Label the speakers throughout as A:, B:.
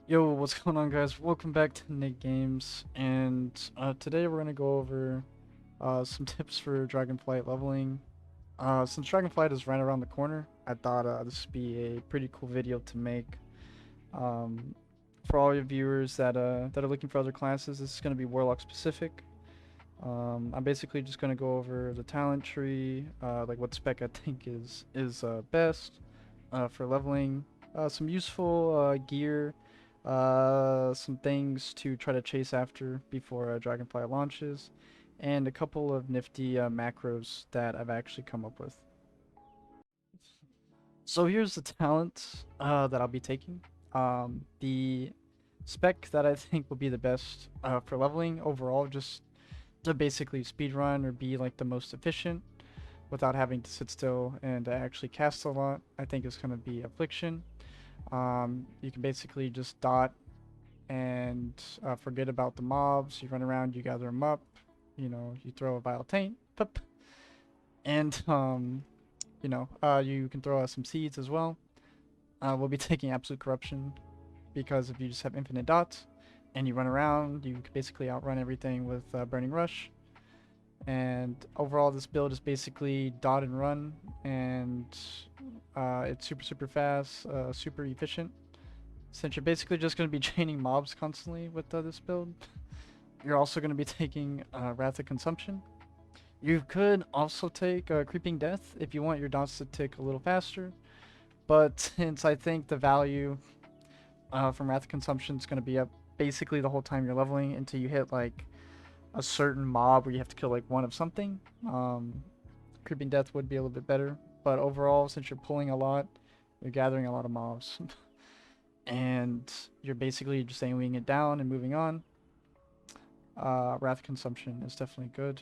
A: Yo, what's going on, guys? Welcome back to Nick Games, and today we're gonna go over some tips for Dragonflight leveling. Since Dragonflight is right around the corner, I thought this would be a pretty cool video to make. Um, for all your viewers that are looking for other classes, this is gonna be Warlock specific. I'm basically just gonna go over the talent tree, like what spec I think is best for leveling, some useful gear, some things to try to chase after before Dragonfly launches, and a couple of nifty macros that I've actually come up with. So here's the talent that I'll be taking. The spec that I think will be the best for leveling overall, just to basically speedrun or be like the most efficient without having to sit still and actually cast a lot, I think is going to be Affliction. You can basically just dot and forget about the mobs. You run around, you gather them up, you throw a Vile Taint, pop, and you can throw out some seeds as well. We'll be taking Absolute Corruption because if you just have infinite dots and you run around, you can basically outrun everything with Burning Rush. And overall, this build is basically dot and run, and it's super fast, super efficient. Since you're basically just going to be chaining mobs constantly with this build, you're also going to be taking Wrath of Consumption. You could also take Creeping Death if you want your dots to tick a little faster, but since I think the value from Wrath of Consumption is going to be up basically the whole time you're leveling until you hit like a certain mob where you have to kill like one of something, Creeping Death would be a little bit better. But overall, since you're pulling a lot, you're gathering a lot of mobs. And you're basically just AoEing it down and moving on. Wrath Consumption is definitely good.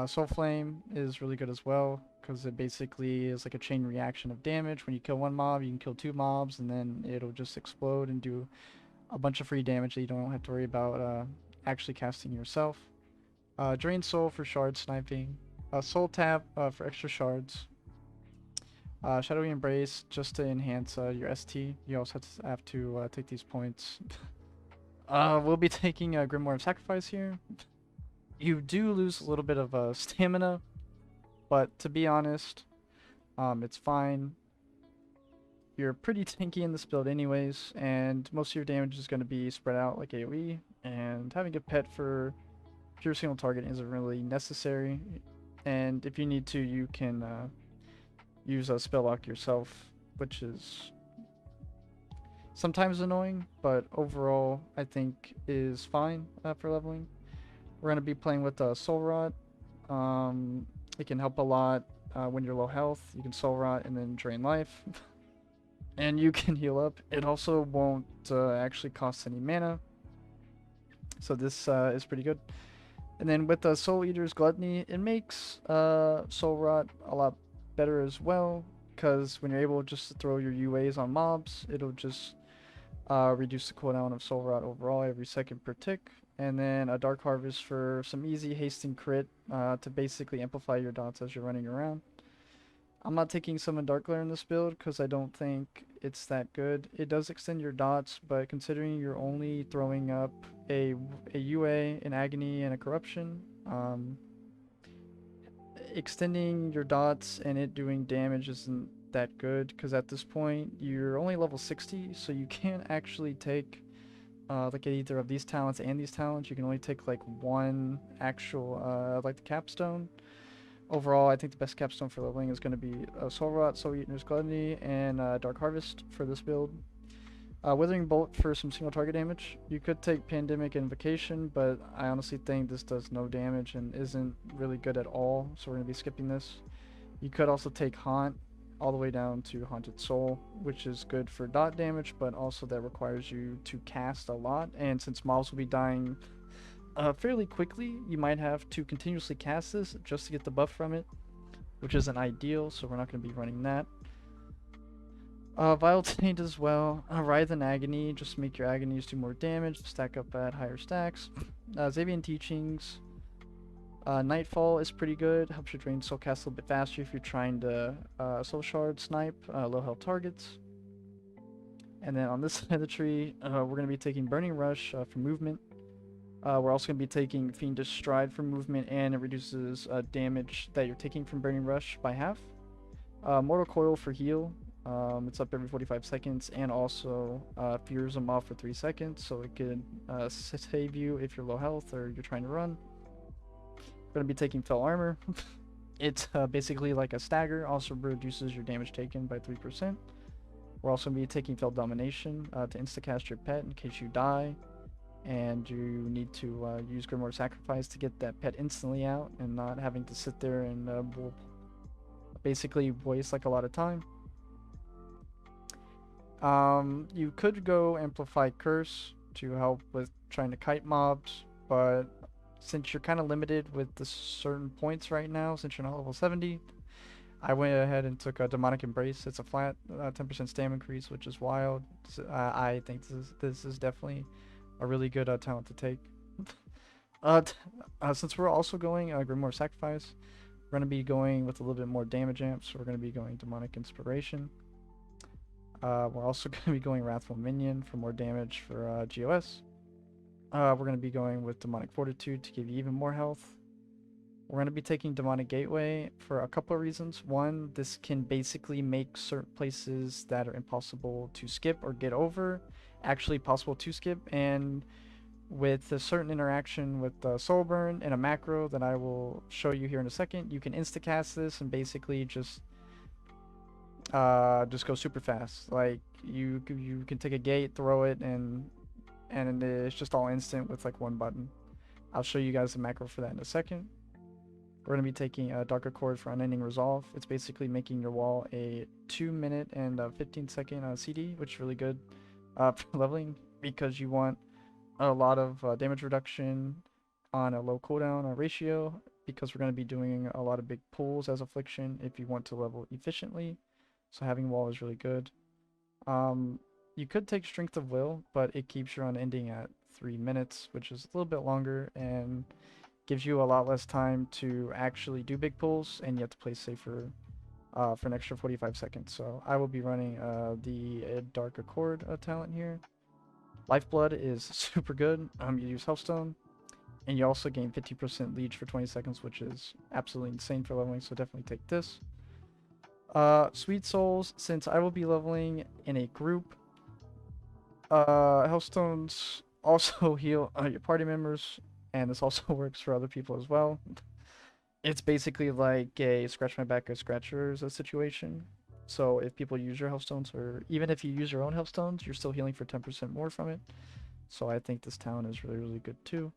A: Soul Flame is really good as well because it basically is like a chain reaction of damage. When you kill one mob, you can kill two mobs, and then it'll just explode and do a bunch of free damage that you don't have to worry about actually casting yourself. Drain Soul for shard sniping. Soul Tap for extra shards. Shadowy Embrace just to enhance your ST. You also have to take these points. We'll be taking a Grimoire of Sacrifice here. You do lose a little bit of stamina, but to be honest, it's fine. You're pretty tanky in this build anyways, and most of your damage is going to be spread out like AoE, and having a pet for pure single target isn't really necessary. And if you need to, you can use a spell lock yourself, which is sometimes annoying, but overall I think is fine for leveling. We're going to be playing with Soul Rot. It can help a lot when you're low health. You can Soul Rot and then drain life. And you can heal up. It also won't actually cost any mana. So this is pretty good. And then with the Soul Eater's Gluttony, it makes Soul Rot a lot better as well. Because when you're able just to throw your UAs on mobs, it'll just reduce the cooldown of Soul Rot overall every second per tick. And then a Dark Harvest for some easy hasting crit to basically amplify your dots as you're running around. I'm not taking Summon Dark Glare in this build because I don't think it's that good. It does extend your dots, but considering you're only throwing up a UA, an Agony, and a Corruption, extending your dots and it doing damage isn't that good because at this point you're only level 60, so you can't actually take like either of these talents and these talents. You can only take like one actual like the capstone. Overall, I think the best capstone for leveling is going to be Soul Rot, Soul Eater's Gluttony, and Dark Harvest for this build. Withering Bolt for some single target damage. You could take Pandemic and Invocation, but I honestly think this does no damage and isn't really good at all, so we're going to be skipping this. You could also take Haunt all the way down to Haunted Soul, which is good for dot damage, but also that requires you to cast a lot, and since mobs will be dying fairly quickly, you might have to continuously cast this just to get the buff from it, which isn't ideal, so we're not going to be running that. Vile Taint as well. Writhe and Agony, just make your Agonies do more damage, stack up at higher stacks. Xavian Teachings. Nightfall is pretty good, helps you drain soul cast a little bit faster if you're trying to soul shard snipe low health targets. And then on this side of the tree, we're going to be taking Burning Rush for movement. We're also going to be taking Fiendish Stride for movement, and it reduces damage that you're taking from Burning Rush by half. Mortal Coil for heal. It's up every 45 seconds, and also Fears them off for 3 seconds, so it could save you if you're low health or you're trying to run. We're going to be taking Fell Armor. It's basically like a stagger, also reduces your damage taken by 3%. We're also going to be taking Fell Domination to instacast your pet in case you die, and you need to use Grimoire Sacrifice to get that pet instantly out and not having to sit there and basically waste like a lot of time. You could go Amplify Curse to help with trying to kite mobs, but since you're kind of limited with the certain points right now, since you're not level 70, I went ahead and took a Demonic Embrace. It's a flat 10% stam increase, which is wild. So, I think this is definitely a really good talent to take. Since we're also going Grimoire Sacrifice, we're going to be going with a little bit more damage amps. So we're going to be going Demonic Inspiration. We're also going to be going Wrathful Minion for more damage for GOS. We're going to be going with Demonic Fortitude to give you even more health. We're going to be taking Demonic Gateway for a couple of reasons. One, this can basically make certain places that are impossible to skip or get over actually possible to skip, and with a certain interaction with Soul Burn and a macro that I will show you here in a second, you can instacast this and basically just go super fast. Like you can take a gate, throw it, and it's just all instant with like one button. I'll show you guys the macro for that in a second. We're going to be taking a Dark Accord for Unending Resolve. It's basically making your wall a 2 minute and 15 second CD, which is really good for leveling because you want a lot of damage reduction on a low cooldown ratio, because we're going to be doing a lot of big pulls as Affliction if you want to level efficiently. So having wall is really good. You could take Strength of Will, but it keeps your unending at 3 minutes, which is a little bit longer and gives you a lot less time to actually do big pulls, and you have to play safer for an extra 45 seconds. So I will be running the Dark Accord talent here. Lifeblood is super good. You use Healthstone, and you also gain 50% leech for 20 seconds, which is absolutely insane for leveling, so definitely take this. Sweet Souls, since I will be leveling in a group, Healthstones also heal your party members, and this also works for other people as well. It's basically like a scratch my back or scratch yours situation. So if people use your Healthstones, or even if you use your own Healthstones, you're still healing for 10% more from it. So I think this talent is really, really good too.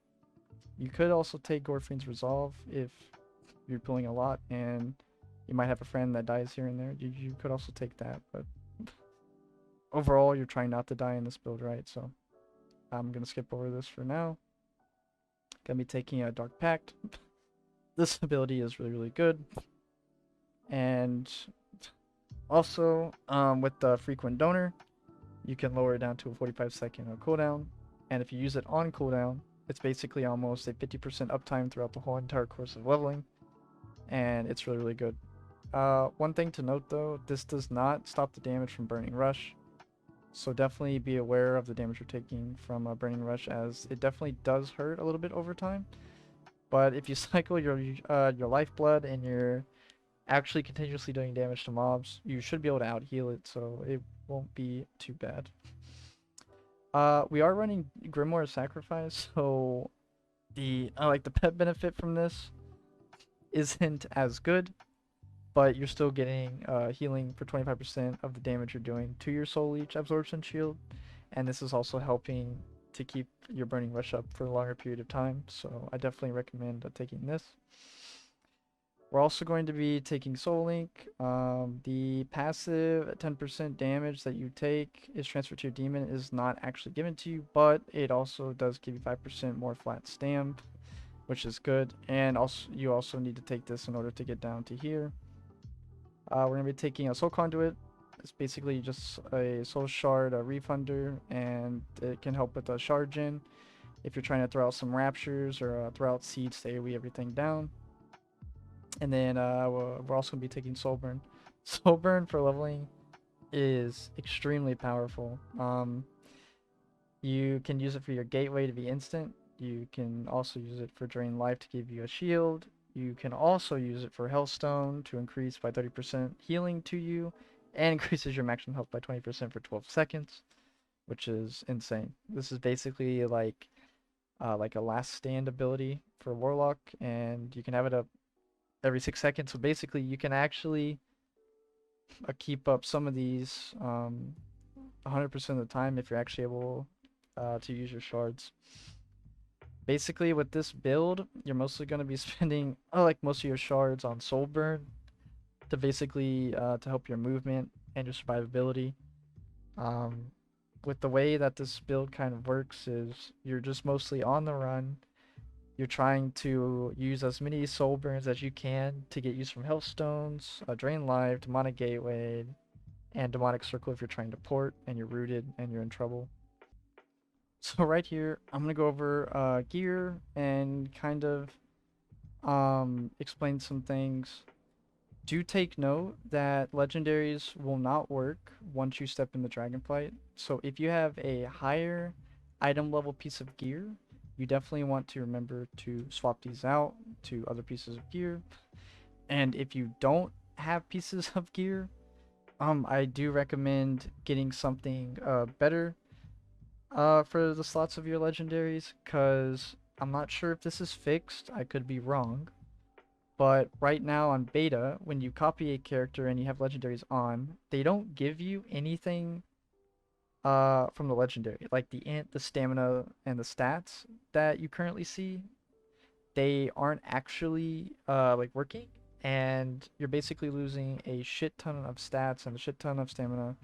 A: You could also take Gorfien's Resolve if you're pulling a lot and you might have a friend that dies here and there. You could also take that, but overall you're trying not to die in this build, right? So I'm going to skip over this for now. Gonna be taking a Dark Pact. This ability is really, really good. And also, with the Frequent Donor, you can lower it down to a 45-second cooldown. And if you use it on cooldown, it's basically almost a 50% uptime throughout the whole entire course of leveling. And it's really, really good. One thing to note though, this does not stop the damage from Burning Rush. So definitely be aware of the damage you're taking from Burning Rush, as it definitely does hurt a little bit over time. But if you cycle your lifeblood and you're actually continuously doing damage to mobs, you should be able to out heal it, so it won't be too bad. We are running Grimoire Sacrifice, so the the pet benefit from this isn't as good, but you're still getting healing for 25% of the damage you're doing to your Soul Leech Absorption Shield, and this is also helping to keep your Burning Rush up for a longer period of time, so I definitely recommend taking this. We're also going to be taking Soul Link. The passive 10% damage that you take is transferred to your demon is not actually given to you, but it also does give you 5% more flat stam, which is good, and also you also need to take this in order to get down to here. We're going to be taking a Soul Conduit. It's basically just a Soul Shard refunder, and it can help with the Shard Gen if you're trying to throw out some Raptures or throw out Seeds to AoE everything down. And then we're also going to be taking Soul Burn. Soul Burn for leveling is extremely powerful. You can use it for your gateway to be instant. You can also use it for drain life to give you a shield. You can also use it for Hellstone to increase by 30% healing to you, and increases your maximum health by 20% for 12 seconds, which is insane. This is basically like a last stand ability for Warlock, and you can have it up every 6 seconds. So basically, you can actually keep up some of these 100% of the time if you're actually able to use your shards. Basically, with this build, you're mostly going to be spending like most of your shards on soul burn to basically to help your movement and your survivability. Um, with the way that this build kind of works is you're just mostly on the run. You're trying to use as many soul burns as you can to get use from Hellstones, Drain Life, Demonic Gateway, and Demonic Circle if you're trying to port and you're rooted and you're in trouble. So right here, I'm gonna go over gear and kind of explain some things. Do take note that legendaries will not work once you step in the Dragonflight. So if you have a higher item level piece of gear, you definitely want to remember to swap these out to other pieces of gear. And if you don't have pieces of gear, I do recommend getting something better for the slots of your legendaries, because I'm not sure if this is fixed. I could be wrong. But right now on beta, when you copy a character and you have legendaries on, they don't give you anything from the legendary. Like the int, the stamina, and the stats that you currently see, they aren't actually like working. And you're basically losing a shit ton of stats and a shit ton of stamina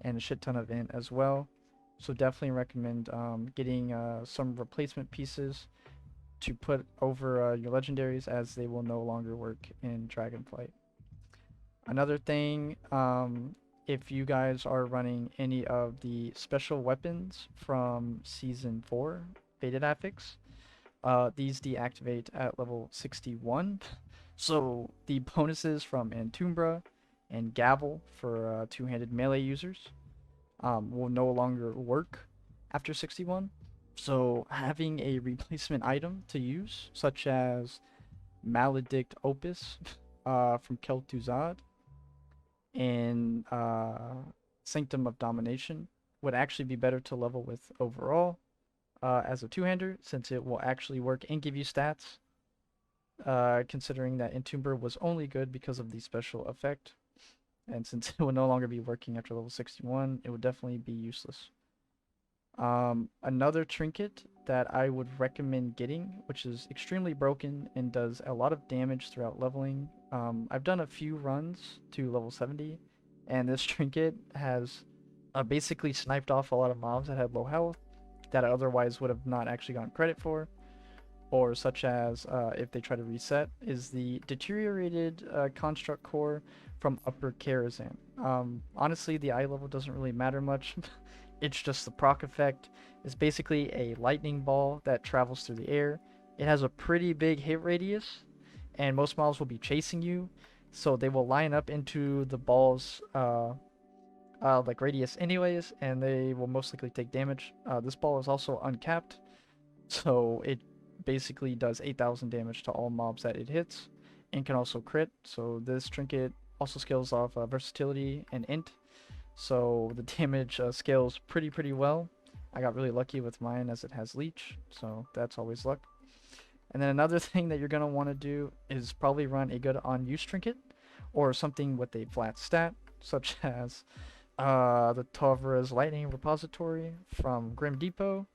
A: and a shit ton of int as well. So definitely recommend getting some replacement pieces to put over your legendaries, as they will no longer work in Dragonflight. Another thing, if you guys are running any of the special weapons from Season 4 beta graphics, these deactivate at level 61. So the bonuses from Antumbra and Gavel for two-handed melee users will no longer work after 61. So having a replacement item to use, such as Maledict Opus from Kel'Thuzad and Sanctum of Domination, would actually be better to level with overall as a two-hander, since it will actually work and give you stats, considering that Entomber was only good because of the special effect. And since it will no longer be working after level 61, it would definitely be useless. Another trinket that I would recommend getting, which is extremely broken and does a lot of damage throughout leveling. I've done a few runs to level 70, and this trinket has basically sniped off a lot of mobs that had low health that I otherwise would have not actually gotten credit for, or such as if they try to reset, is the deteriorated construct core from Upper Karazhan. Honestly, the eye level doesn't really matter much. It's just the proc effect. It's basically a lightning ball that travels through the air. It has a pretty big hit radius, and most mobs will be chasing you, so they will line up into the ball's like radius anyways, and they will most likely take damage. This ball is also uncapped, so it basically does 8,000 damage to all mobs that it hits, and can also crit. So this trinket also scales off versatility and int, so the damage scales pretty well. I got really lucky with mine as it has leech, so that's always luck. And then another thing that you're going to want to do is probably run a good on-use trinket, or something with a flat stat, such as the Tavra's Lightning Repository from Grim Depot.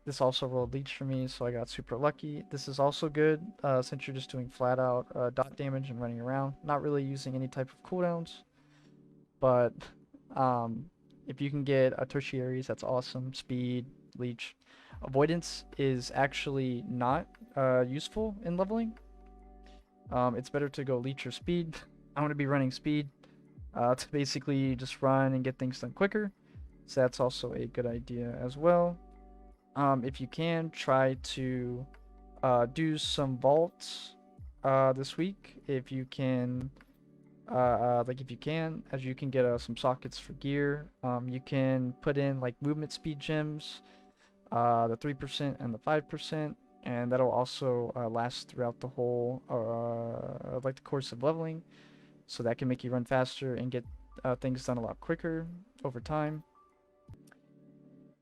A: This also rolled leech for me, so I got super lucky. This is also good since you're just doing flat out dot damage and running around, not really using any type of cooldowns. But if you can get a tertiaries, that's awesome. Speed, leech. Avoidance is actually not useful in leveling. It's better to go leech or speed. I'm going to be running speed to basically just run and get things done quicker. So that's also a good idea as well. If you can, try to do some vaults this week. If you can like if you can, as you can get some sockets for gear. You can put in like movement speed gems, the 3% and the 5%, and that'll also last throughout the whole like the course of leveling. So that can make you run faster and get things done a lot quicker over time.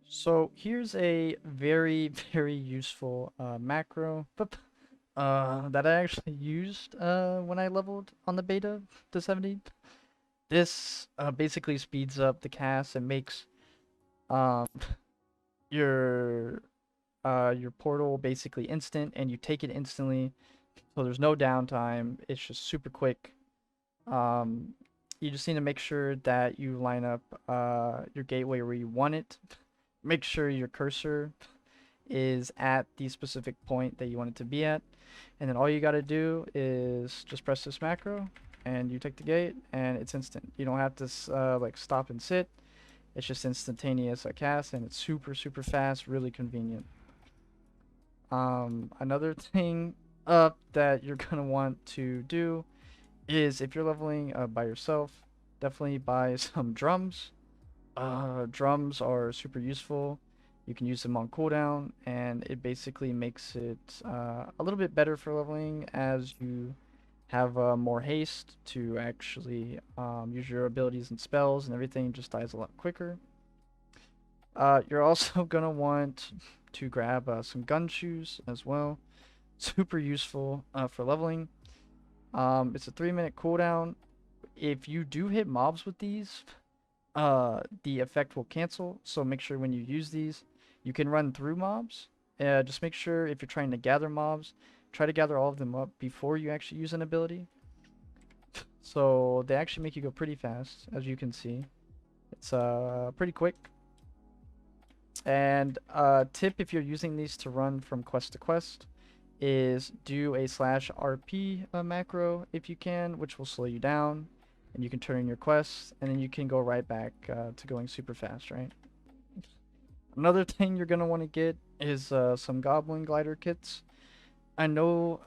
A: So here's a very, very useful macro that I actually used when I leveled on the beta to 70. This basically speeds up the cast and makes um, your your portal basically instant, and you take it instantly. So there's no downtime. It's just super quick. Um, you just need to make sure that you line up your gateway where you want it. Make sure your cursor is at the specific point that you want it to be at. And then all you got to do is just press this macro and you take the gate and it's instant. You don't have to like stop and sit. It's just instantaneous cast, and it's super, super fast, really convenient. Another thing up that you're going to want to do is if you're leveling by yourself, definitely buy some drums. Drums are super useful. You can use them on cooldown, and it basically makes it a little bit better for leveling as you have more haste to actually use your abilities and spells, and everything just dies a lot quicker. You're also going to want to grab some gun shoes as well. Super useful for leveling. It's a 3-minute cooldown. If you do hit mobs with these, the effect will cancel. So make sure when you use these, you can run through mobs. Just make sure if you're trying to gather mobs, try to gather all of them up before you actually use an ability. So they actually make you go pretty fast, as you can see. It's pretty quick. And tip if you're using these to run from quest to quest is do a /RP macro if you can, which will slow you down, and you can turn in your quests, and then you can go right back to going super fast, right? Another thing you're gonna want to get is some goblin glider kits. I know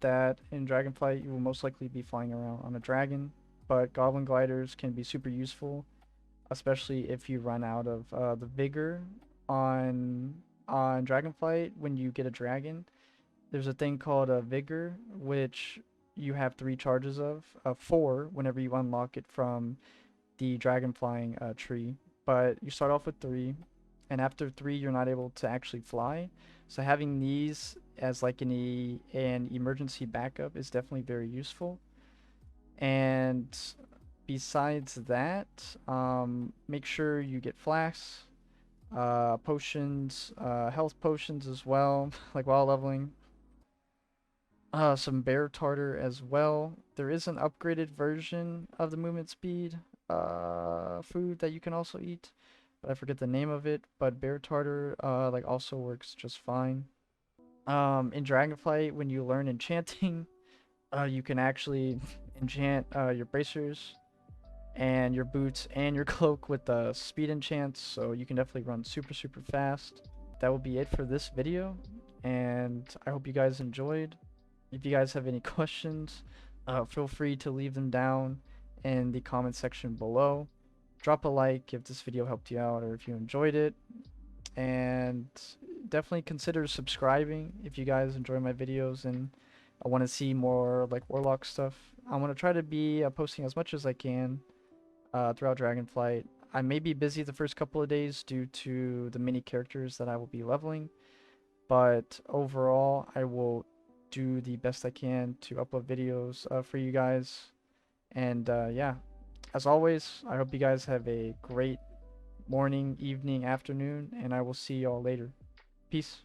A: that in Dragonflight you will most likely be flying around on a dragon, but goblin gliders can be super useful, especially if you run out of the vigor on Dragonflight when you get a dragon. There's a thing called a vigor, which you have 3 charges of, 4 whenever you unlock it from the dragon flying tree. But you start off with 3, and after 3 you're not able to actually fly. So having these as like an emergency backup is definitely very useful. And besides that, make sure you get flasks, potions, health potions as well, like while leveling. Some bear tartar as well. There is an upgraded version of the movement speed food that you can also eat, but I forget the name of it. But bear tartar like also works just fine. In Dragonflight, when you learn enchanting, you can actually enchant your bracers and your boots and your cloak with the speed enchants, so you can definitely run super, super fast. That will be it for this video, and I hope you guys enjoyed. If you guys have any questions, feel free to leave them down in the comment section below. Drop a like if this video helped you out or if you enjoyed it, and definitely consider subscribing if you guys enjoy my videos and I want to see more like Warlock stuff. I want to try to be posting as much as I can throughout Dragonflight. I may be busy the first couple of days due to the many characters that I will be leveling, but overall I will do the best I can to upload videos for you guys. And yeah, as always, I hope you guys have a great morning, evening, afternoon, and I will see y'all later. Peace.